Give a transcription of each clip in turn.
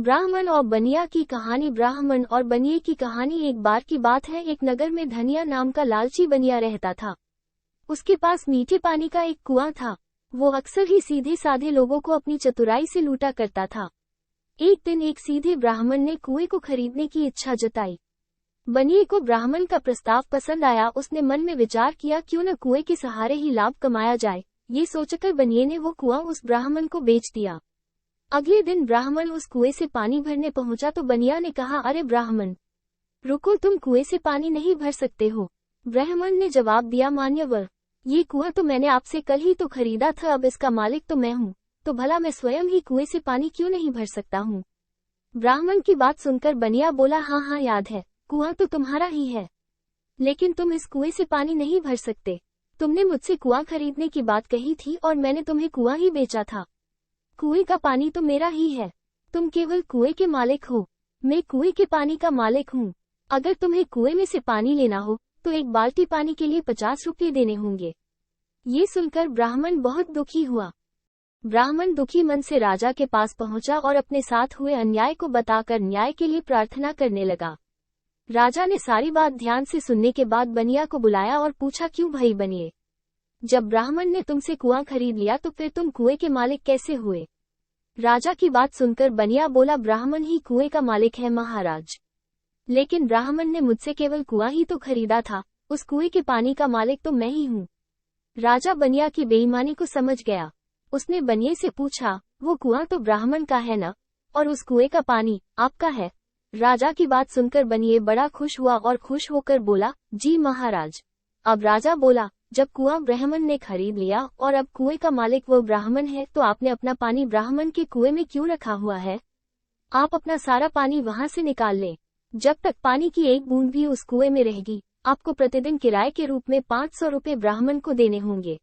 ब्राह्मण और बनिया की कहानी। ब्राह्मण और बनिए की कहानी। एक बार की बात है, एक नगर में धनिया नाम का लालची बनिया रहता था। उसके पास मीठे पानी का एक कुआं था। वो अक्सर ही सीधे साधे लोगों को अपनी चतुराई से लूटा करता था। एक दिन एक सीधे ब्राह्मण ने कुएं को खरीदने की इच्छा जताई। बनिए को ब्राह्मण का प्रस्ताव पसंद आया। उसने मन में विचार किया, क्यों न कुएं के सहारे ही लाभ कमाया जाए। ये सोचकर बनिए ने वो कुआं उस ब्राह्मण को बेच दिया। अगले दिन ब्राह्मण उस कुएं से पानी भरने पहुंचा तो बनिया ने कहा, अरे ब्राह्मण, रुको, तुम कुएं से पानी नहीं भर सकते हो। ब्राह्मण ने जवाब दिया, मान्यवर, ये कुआं तो मैंने आपसे कल ही तो खरीदा था, अब इसका मालिक तो मैं हूँ, तो भला मैं स्वयं ही कुएं से पानी क्यों नहीं भर सकता हूँ। ब्राह्मण की बात सुनकर बनिया बोला, हाँ हाँ याद है, कुआं तो तुम्हारा ही है, लेकिन तुम इस कुएं से पानी नहीं भर सकते। तुमने मुझसे कुआं खरीदने की बात कही थी और मैंने तुम्हें कुआं ही बेचा था। कुएं का पानी तो मेरा ही है, तुम केवल कुएं के मालिक हो, मैं कुएं के पानी का मालिक हूँ। अगर तुम्हें कुएं में से पानी लेना हो तो एक बाल्टी पानी के लिए 50 रुपये देने होंगे। ये सुनकर ब्राह्मण बहुत दुखी हुआ। ब्राह्मण दुखी मन से राजा के पास पहुंचा और अपने साथ हुए अन्याय को बताकर न्याय के लिए प्रार्थना करने लगा। राजा ने सारी बात ध्यान से सुनने के बाद बनिया को बुलाया और पूछा, क्यों भाई बनिए, जब ब्राह्मण ने तुमसे कुआं खरीद लिया तो फिर तुम कुएं के मालिक कैसे हुए। राजा की बात सुनकर बनिया बोला, ब्राह्मण ही कुएं का मालिक है महाराज, लेकिन ब्राह्मण ने मुझसे केवल कुआं ही तो खरीदा था, उस कुएं के पानी का मालिक तो मैं ही हूँ। राजा बनिया की बेईमानी को समझ गया। उसने बनिए से पूछा, वो कुआं तो ब्राह्मण का है न, और उस कुएं का पानी आपका है। राजा की बात सुनकर बनिए बड़ा खुश हुआ और खुश होकर बोला, जी महाराज। अब राजा बोला, जब कुआं ब्राह्मण ने खरीद लिया और अब कुएं का मालिक वो ब्राह्मण है, तो आपने अपना पानी ब्राह्मण के कुएं में क्यों रखा हुआ है। आप अपना सारा पानी वहां से निकाल लें। जब तक पानी की एक बूंद भी उस कुएं में रहेगी, आपको प्रतिदिन किराए के रूप में 500 रुपये ब्राह्मण को देने होंगे।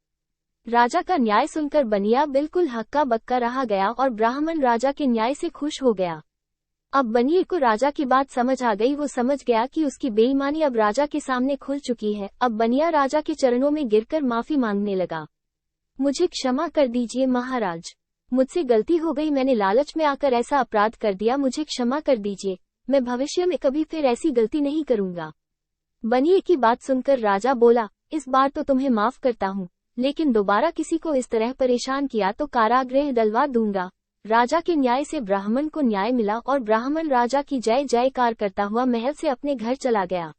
राजा का न्याय सुनकर बनिया बिल्कुल हक्का बक्का रहा गया और ब्राह्मण राजा के न्याय से खुश हो गया। अब बनिए को राजा की बात समझ आ गई। वो समझ गया कि उसकी बेईमानी अब राजा के सामने खुल चुकी है। अब बनिया राजा के चरणों में गिरकर माफी मांगने लगा। मुझे क्षमा कर दीजिए महाराज, मुझसे गलती हो गई, मैंने लालच में आकर ऐसा अपराध कर दिया, मुझे क्षमा कर दीजिए, मैं भविष्य में कभी फिर ऐसी गलती नहीं करूंगा। बनिए की बात सुनकर राजा बोला, इस बार तो तुम्हें माफ करता हूँ, लेकिन दोबारा किसी को इस तरह परेशान किया तो कारागृह डलवा दूंगा। राजा के न्याय से ब्राह्मण को न्याय मिला और ब्राह्मण राजा की जय जयकार करता हुआ महल से अपने घर चला गया।